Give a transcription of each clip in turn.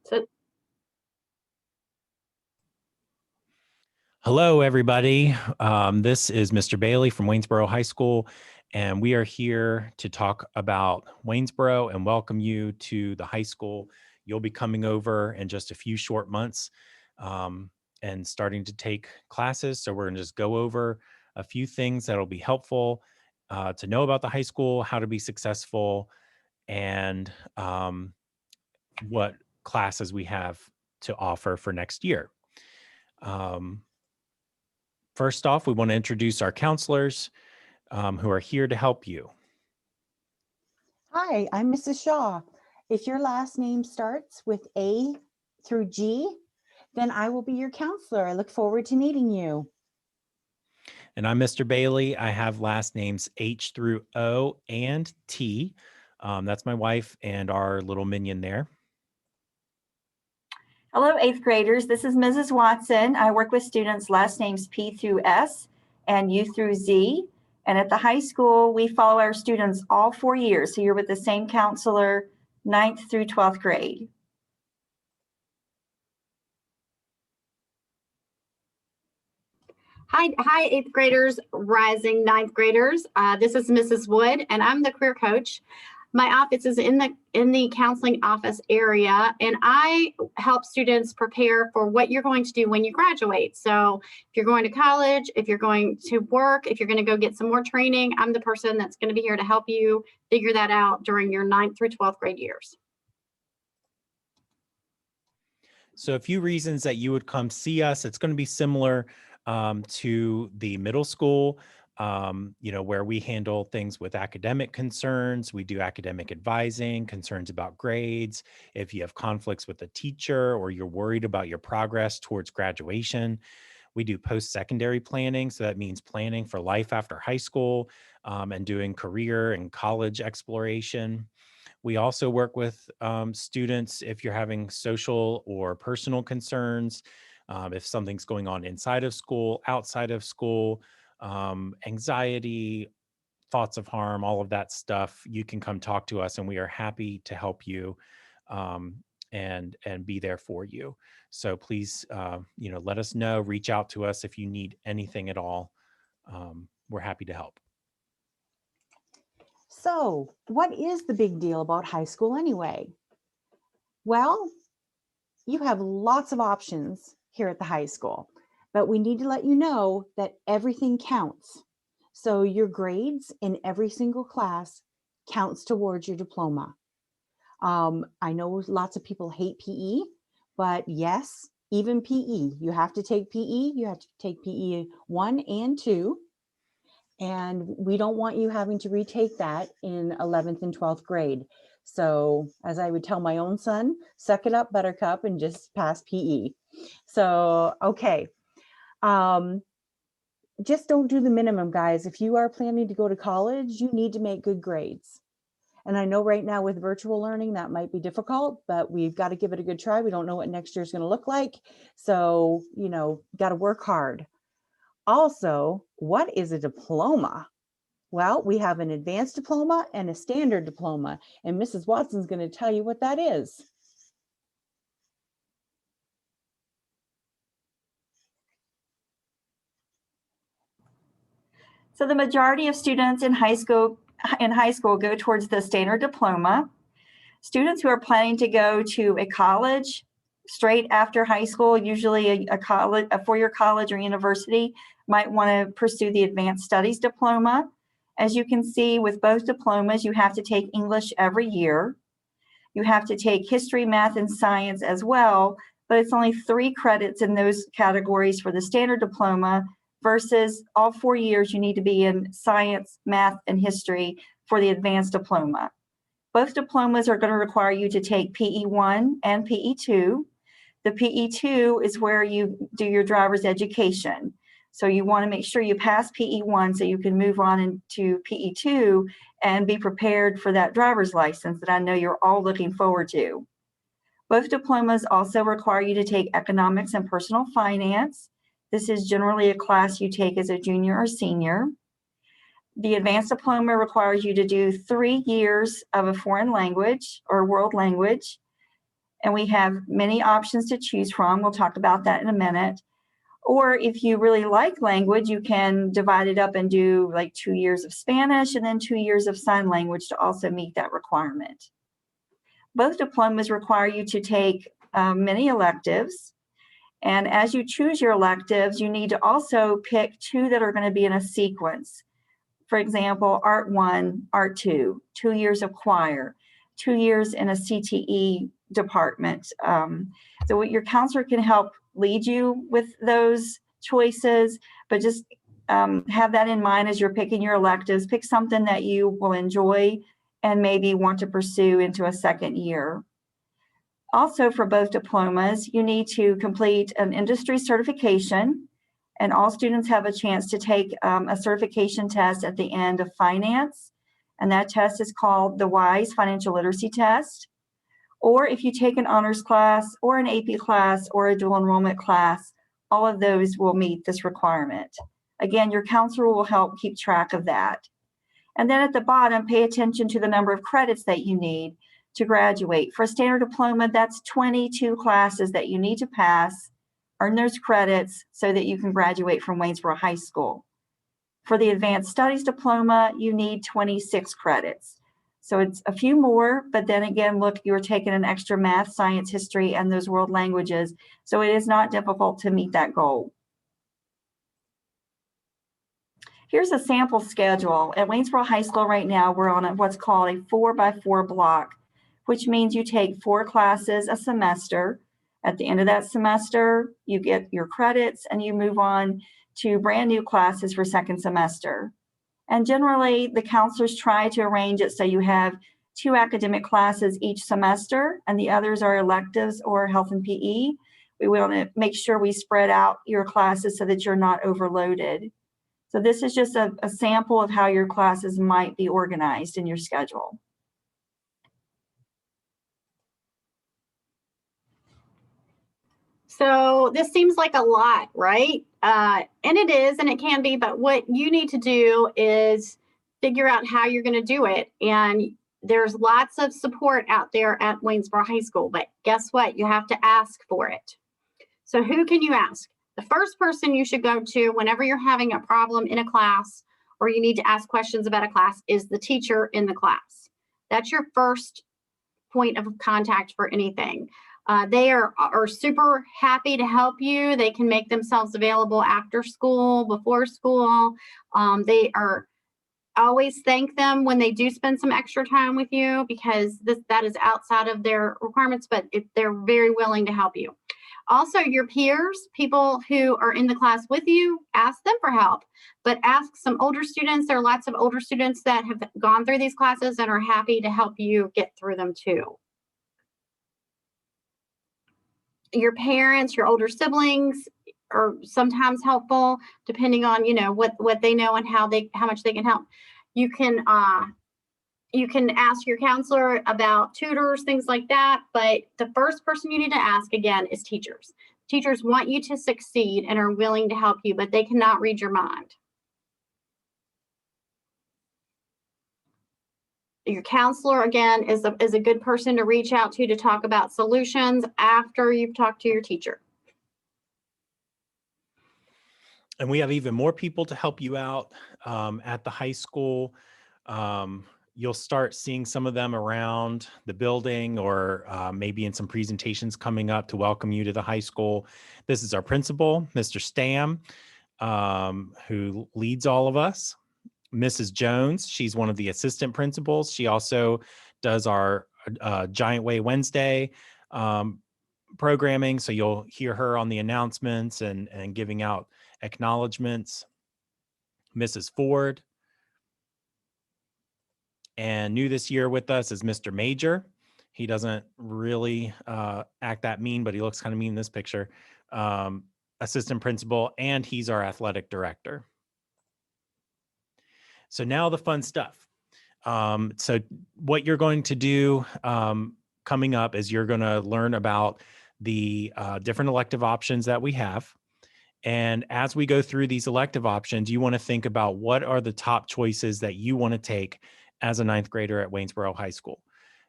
So, Hello, everybody. This is Mr. Bailey from Waynesboro High School, and we are here to talk about Waynesboro and welcome you to the high school. You'll be coming over in just a few short months and starting to take classes. So we're going to just go over a few things that'll be helpful to know about the high school, how to be successful, and what classes we have to offer for next year. First off, we want to introduce our counselors who are here to help you. Hi, I'm Mrs. Shaw. If your last name starts with A through G, then I will be your counselor. I look forward to meeting you. And I'm Mr. Bailey. I have last names H through O and T. That's my wife and our little minion there. hello, eighth graders. This is Mrs. Watson. I work with students last names P through S and U through Z. And at the high school, we follow our students all 4 years. So you're with the same counselor, 9th through 12th grade. Hi, eighth graders, rising ninth graders. This is Mrs. Wood, and I'm the career coach. My office is in the counseling office area, and I help students prepare for what you're going to do when you graduate. So if you're going to college, if you're going to work, if you're going to go get some more training, I'm the person that's going to be here to help you figure that out during your 9th through 12th grade years. So a few reasons that you would come see us. It's going to be similar to the middle school, where we handle things with academic concerns. We do academic advising, concerns about grades. If you have conflicts with a teacher or you're worried about your progress towards graduation, we do post-secondary planning. So that means planning for life after high school and doing career and college exploration. We also work with students if you're having social or personal concerns, if something's going on inside of school, outside of school, anxiety, thoughts of harm, all of that stuff. You can come talk to us and we are happy to help you and be there for you. So please, let us know, reach out to us if you need anything at all. We're happy to help. So, what is the big deal about high school anyway? Well, you have lots of options here at the high school, but we need to let you know that everything counts. So your grades in every single class counts towards your diploma. I know lots of people hate PE, but yes, even PE, you have to take PE. You have to take PE 1 and 2. And we don't want you having to retake that in 11th and 12th grade. So as I would tell my own son, suck it up, buttercup, and just pass PE. So, okay. Just don't do the minimum, guys. If you are planning to go to college, you need to make good grades. And I know right now with virtual learning, that might be difficult, but we've got to give it a good try. We don't know what next year is going to look like. So, got to work hard. Also, what is a diploma? Well, we have an advanced diploma and a standard diploma, and Mrs. Watson's going to tell you what that is. So the majority of students in high school go towards the standard diploma. Students who are planning to go to a college straight after high school, usually a four-year college or university, might want to pursue the advanced studies diploma. As you can see, with both diplomas, you have to take English every year. You have to take history, math, and science as well, but it's only 3 credits in those categories for the standard diploma versus all 4 years you need to be in science, math, and history for the advanced diploma. Both diplomas are going to require you to take PE1 and PE2. The PE2 is where you do your driver's education. So you want to make sure you pass PE1 so you can move on into PE2 and be prepared for that driver's license that I know you're all looking forward to. Both diplomas also require you to take economics and personal finance. This is generally a class you take as a junior or senior. The advanced diploma requires you to do 3 years of a foreign language or world language. and we have many options to choose from. We'll talk about that in a minute. Or if you really like language, you can divide it up and do like 2 years of Spanish and then 2 years of sign language to also meet that requirement. Both diplomas require you to take many electives. And as you choose your electives, you need to also pick 2 that are going to be in a sequence. For example, Art 1, Art 2, 2 years of choir, 2 years in a CTE department. So your counselor can help lead you with those choices, but just have that in mind as you're picking your electives. Pick something that you will enjoy and maybe want to pursue into a second year. Also, for both diplomas, you need to complete an industry certification, and all students have a chance to take a certification test at the end of finance, and that test is called the WHS Financial Literacy Test. Or if you take an honors class or an AP class or a dual enrollment class, all of those will meet this requirement. Again, your counselor will help keep track of that. And then at the bottom, pay attention to the number of credits that you need to graduate. For a standard diploma, that's 22 classes that you need to pass, earn those credits so that you can graduate from Waynesboro High School. For the advanced studies diploma, you need 26 credits. So it's a few more, but then again, look, you're taking an extra math, science, history, and those world languages. So it is not difficult to meet that goal. Here's a sample schedule. At Waynesboro High School right now, we're on what's called a 4x4 block, which means you take 4 classes a semester. At the end of that semester, you get your credits and you move on to brand new classes for second semester. And generally, the counselors try to arrange it so you have 2 academic classes each semester, and the others are electives or health and PE. We want to make sure we spread out your classes so that you're not overloaded. So this is just a sample of how your classes might be organized in your schedule. So this seems like a lot, right? And it is, and it can be, but what you need to do is figure out how you're going to do it. And there's lots of support out there at Waynesboro High School, but guess what? You have to ask for it. So who can you ask? The first person you should go to whenever you're having a problem in a class or you need to ask questions about a class is the teacher in the class. That's your first point of contact for anything. They are super happy to help you. They can make themselves available after school, before school. They are always thank them when they do spend some extra time with you because that is outside of their requirements, but they're very willing to help you. Also, your peers, people who are in the class with you, ask them for help, but ask some older students. There are lots of older students that have gone through these classes and are happy to help you get through them too. Your parents, your older siblings are sometimes helpful depending on, what they know and how much they can help. You can ask your counselor about tutors, things like that. But the first person you need to ask again is teachers. Teachers want you to succeed and are willing to help you, but they cannot read your mind. Your counselor, again, is a good person to reach out to talk about solutions after you've talked to your teacher. And we have even more people to help you out at the high school. You'll start seeing some of them around the building or maybe in some presentations coming up to welcome you to the high school. This is our principal, Mr. Stam, who leads all of us. Mrs. Jones, she's one of the assistant principals. She also does our Giant Way Wednesday programming. So you'll hear her on the announcements and giving out acknowledgments. Mrs. Ford. And new this year with us is Mr. Major. He doesn't really act that mean, but he looks kind of mean in this picture. Assistant principal, and he's our athletic director. So now the fun stuff. So what you're going to do coming up is you're going to learn about the different elective options that we have. And as we go through these elective options, you want to think about what are the top choices that you want to take as a ninth grader at Waynesboro High School.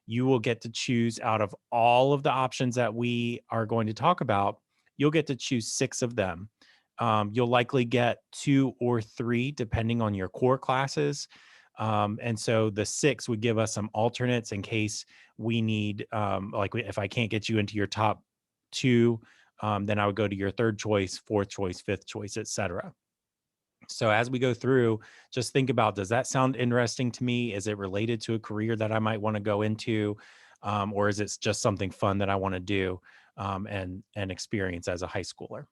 you will get to choose out of all of the options that we are going to talk about. You'll get to choose 6 of them. You'll likely get 2 or 3 depending on your core classes. And so the 6 would give us some alternates in case we need, if I can't get you into your top 2, then I would go to your 3rd choice, 4th choice, 5th choice, etc. So as we go through, just think about, does that sound interesting to me? Is it related to a career that I might want to go into? Or is it just something fun that I want to do and experience as a high schooler?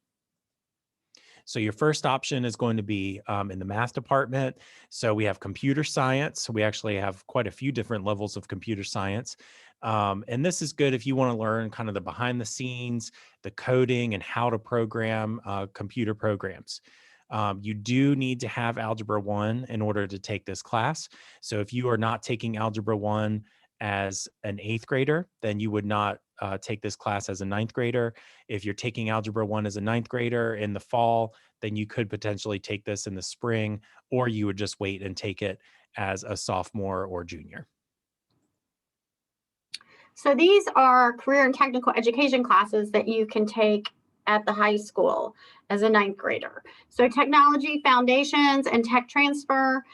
So your first option is going to be in the math department. So we have computer science. We actually have quite a few different levels of computer science. And this is good if you want to learn kind of the behind the scenes, the coding and how to program computer programs. You do need to have Algebra 1 in order to take this class. So if you are not taking Algebra 1 as an 8th grader, then you would not take this class as a 9th grader. If you're taking Algebra 1 as a 9th grader in the fall, then you could potentially take this in the spring, or you would just wait and take it as a sophomore or junior. So these are career and technical education classes that you can take at the high school as a 9th grader. So technology foundations and tech transfer.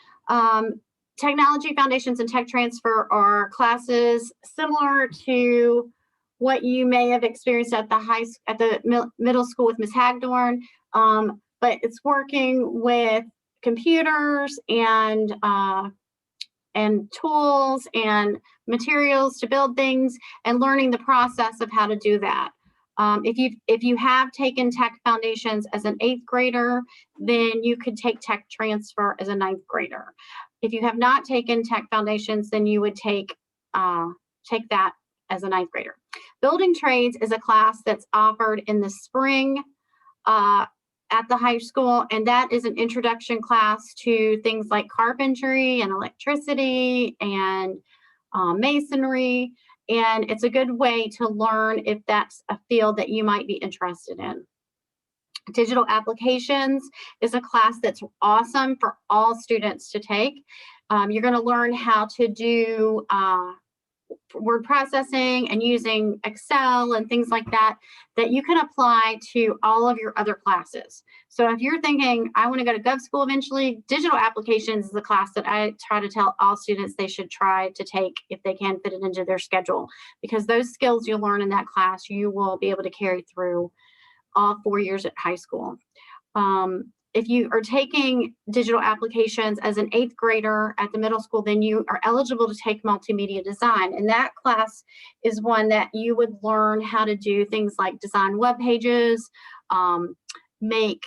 Technology foundations and tech transfer are classes similar to what you may have experienced at the middle school with Ms. Hagdorn, but it's working with computers and tools and materials to build things and learning the process of how to do that. If you have taken tech foundations as an 8th grader, then you could take tech transfer as a 9th grader. If you have not taken tech foundations, then you would take that as a 9th grader. Building trades is a class that's offered in the spring at the high school, and that is an introduction class to things like carpentry and electricity and masonry. And it's a good way to learn if that's a field that you might be interested in. Digital applications is a class that's awesome for all students to take. You're going to learn how to do word processing and using Excel and things like that you can apply to all of your other classes. So if you're thinking, I want to go to Gov School eventually, digital applications is a class that I try to tell all students they should try to take if they can fit it into their schedule, because those skills you learn in that class, you will be able to carry through all 4 years at high school. If you are taking digital applications as an 8th grader at the middle school, then you are eligible to take multimedia design. And that class is one that you would learn how to do things like design web pages, make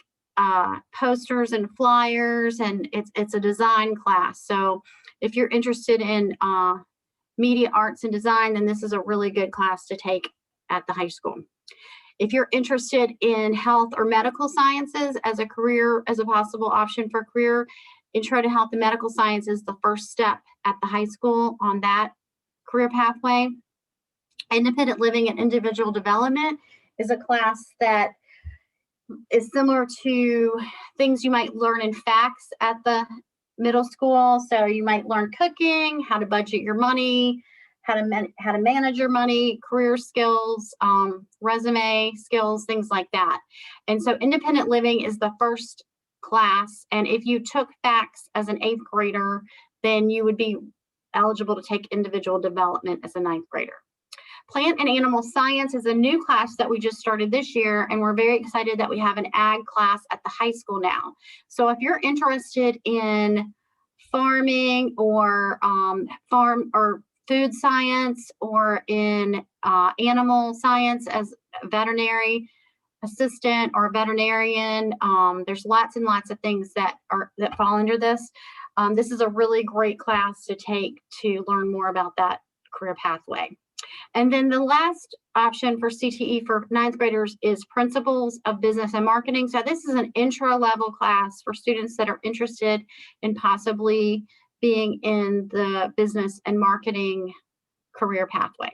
posters and flyers, and it's a design class. So if you're interested in media arts and design, then this is a really good class to take at the high school. If you're interested in health or medical sciences as a career, as a possible option for a career, Intro to Health and Medical Science is the first step at the high school on that career pathway. Independent Living and Individual Development is a class that is similar to things you might learn in FACS at the middle school. So you might learn cooking, how to budget your money, how to manage your money, career skills, resume skills, things like that. And so independent living is the first class. And if you took FACS as an 8th grader, then you would be eligible to take individual development as a 9th grader. Plant and animal science is a new class that we just started this year, and we're very excited that we have an ag class at the high school now. So if you're interested in farming or food science, or in animal science as a veterinary assistant or a veterinarian, there's lots and lots of things that fall under this. This is a really great class to take to learn more about that career pathway. And then the last option for CTE for 9th graders is Principles of Business and Marketing. So this is an intro level class for students that are interested in possibly being in the business and marketing career pathway.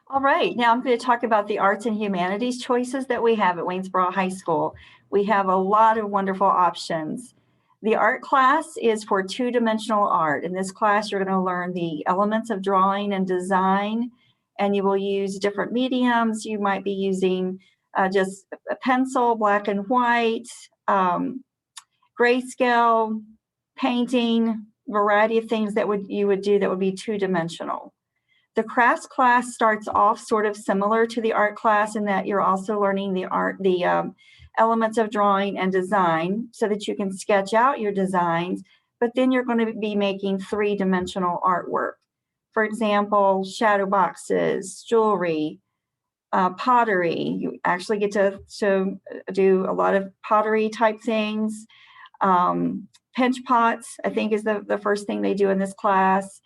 All right, now I'm going to talk about the arts and humanities choices that we have at Waynesboro High School. We have a lot of wonderful options. The art class is for two-dimensional art. In this class, you're going to learn the elements of drawing and design, and you will use different mediums. You might be using just a pencil, black and white, grayscale, painting, variety of things that you would do that would be two-dimensional. The crafts class starts off sort of similar to the art class in that you're also learning the elements of drawing and design so that you can sketch out your designs, but then you're going to be making three-dimensional artwork. For example, shadow boxes, jewelry, pottery. You actually get to do a lot of pottery type things. Pinch pots, I think, is the first thing they do in this class.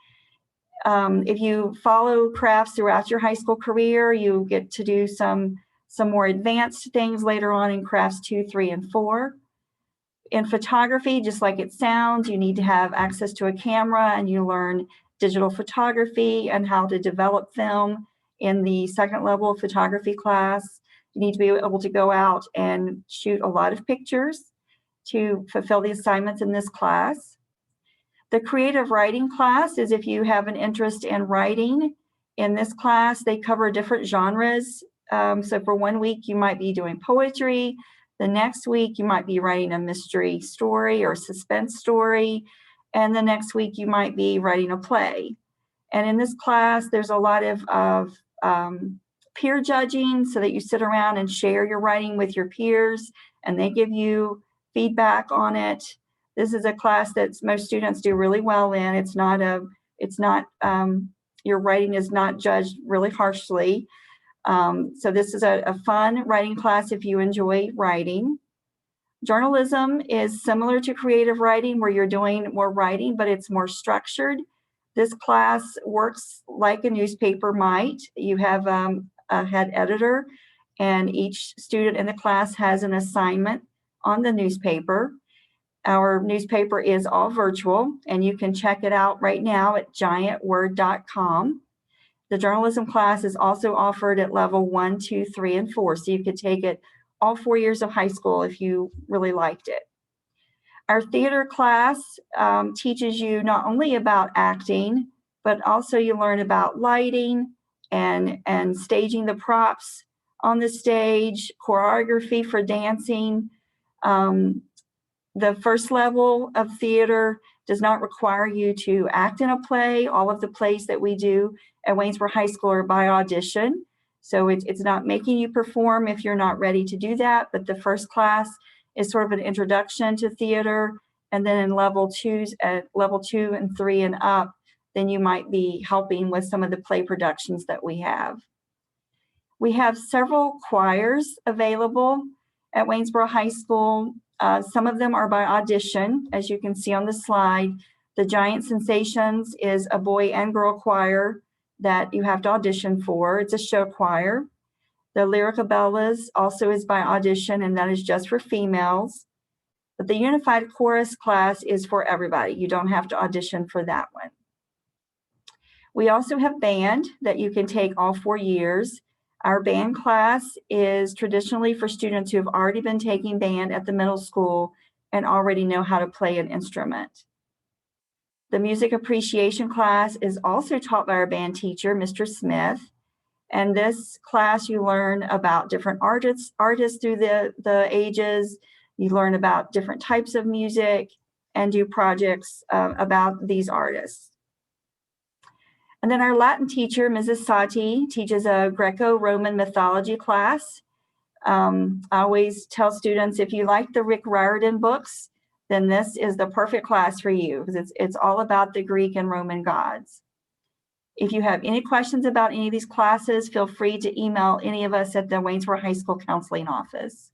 If you follow crafts throughout your high school career, you get to do some more advanced things later on in crafts 2, 3, and 4. In photography, just like it sounds, you need to have access to a camera, and you learn digital photography and how to develop film in the second level of photography class. You need to be able to go out and shoot a lot of pictures to fulfill the assignments in this class. The creative writing class is if you have an interest in writing. In this class, they cover different genres. So for 1 week, you might be doing poetry. The next week, you might be writing a mystery story or suspense story. And the next week, you might be writing a play. And in this class, there's a lot of peer judging so that you sit around and share your writing with your peers, and they give you feedback on it. This is a class that most students do really well in. Your writing is not judged really harshly. So this is a fun writing class if you enjoy writing. Journalism is similar to creative writing where you're doing more writing, but it's more structured. This class works like a newspaper might. You have a head editor, and each student in the class has an assignment on the newspaper. Our newspaper is all virtual, and you can check it out right now at giantword.com. The journalism class is also offered at level 1, 2, 3, and 4, so you could take it all 4 years of high school if you really liked it. Our theater class teaches you not only about acting, but also you learn about lighting and staging the props on the stage, choreography for dancing. The first level of theater does not require you to act in a play. All of the plays that we do at Waynesboro High School are by audition. So it's not making you perform if you're not ready to do that. But the first class is sort of an introduction to theater. And then in level 2 and 3 and up, then you might be helping with some of the play productions that we have. We have several choirs available at Waynesboro High School. Some of them are by audition, as you can see on the slide. The Giant Sensations is a boy and girl choir that you have to audition for. It's a show choir. The Lyricabellas also is by audition, and that is just for females. But the Unified Chorus class is for everybody. You don't have to audition for that one. We also have band that you can take all 4 years. Our band class is traditionally for students who have already been taking band at the middle school and already know how to play an instrument. The music appreciation class is also taught by our band teacher, Mr. Smith. And this class, you learn about different artists through the ages. You learn about different types of music and do projects about these artists. And then our Latin teacher, Mrs. Sati, teaches a Greco-Roman Mythology class. I always tell students, if you like the Rick Riordan books, then this is the perfect class for you because it's all about the Greek and Roman gods. If you have any questions about any of these classes, feel free to email any of us at the Waynesboro High School Counseling Office.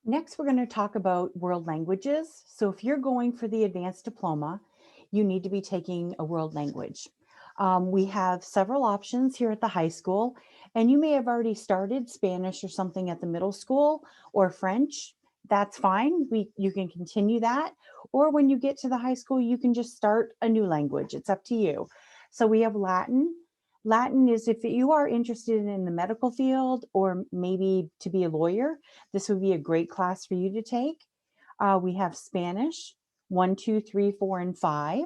Next, we're going to talk about world languages. So if you're going for the advanced diploma, you need to be taking a world language. We have several options here at the high school, and you may have already started Spanish or something at the middle school or French. That's fine. You can continue that. Or when you get to the high school, you can just start a new language. It's up to you. So we have Latin. Latin is if you are interested in the medical field or maybe to be a lawyer, this would be a great class for you to take. We have Spanish, 1, 2, 3, 4, and 5.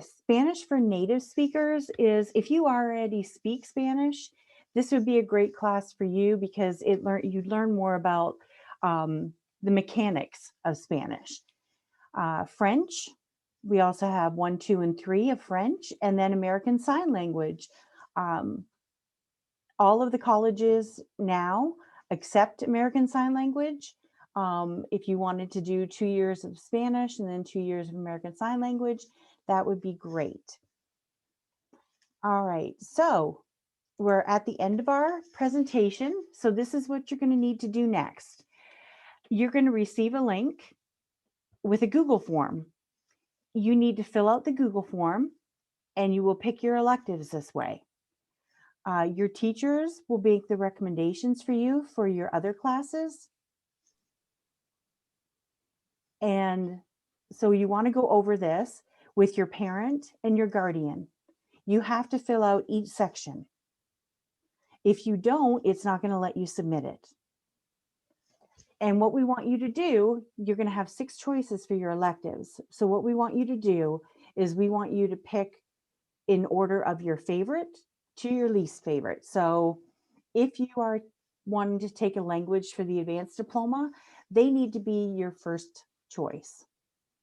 Spanish for native speakers is, if you already speak Spanish, this would be a great class for you because you'd learn more about the mechanics of Spanish. French, we also have 1, 2, and 3 of French, and then American Sign Language. All of the colleges now accept American Sign Language. If you wanted to do 2 years of Spanish and then 2 years of American Sign Language, that would be great. All right, so we're at the end of our presentation. So this is what you're going to need to do next. You're going to receive a link with a Google form. You need to fill out the Google form and you will pick your electives this way. Your teachers will make the recommendations for you for your other classes. And so you want to go over this with your parent and your guardian. You have to fill out each section. If you don't, it's not going to let you submit it. And what we want you to do, you're going to have 6 choices for your electives. So what we want you to do is we want you to pick in order of your favorite to your least favorite. So if you are wanting to take a language for the advanced diploma, they need to be your first choice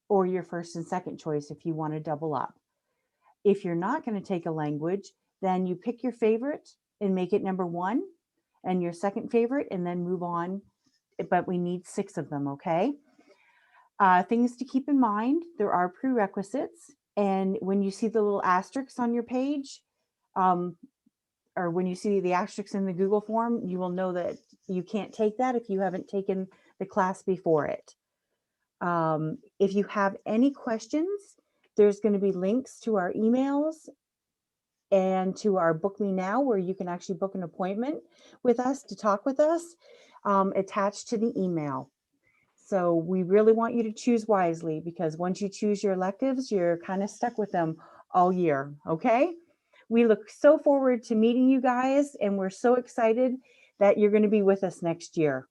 or your first and second choice if you want to double up. If you're not going to take a language, then you pick your favorite and make it number 1 and your second favorite and then move on. But we need 6 of them, okay? Things to keep in mind, there are prerequisites. And when you see the little asterisks on your page, or when you see the asterisks in the Google form, you will know that you can't take that if you haven't taken the class before it. If you have any questions, there's going to be links to our emails and to our Book Me Now, where you can actually book an appointment with us to talk with us, attached to the email. So we really want you to choose wisely, because once you choose your electives, you're kind of stuck with them all year, okay? We look so forward to meeting you guys, and we're so excited that you're going to be with us next year.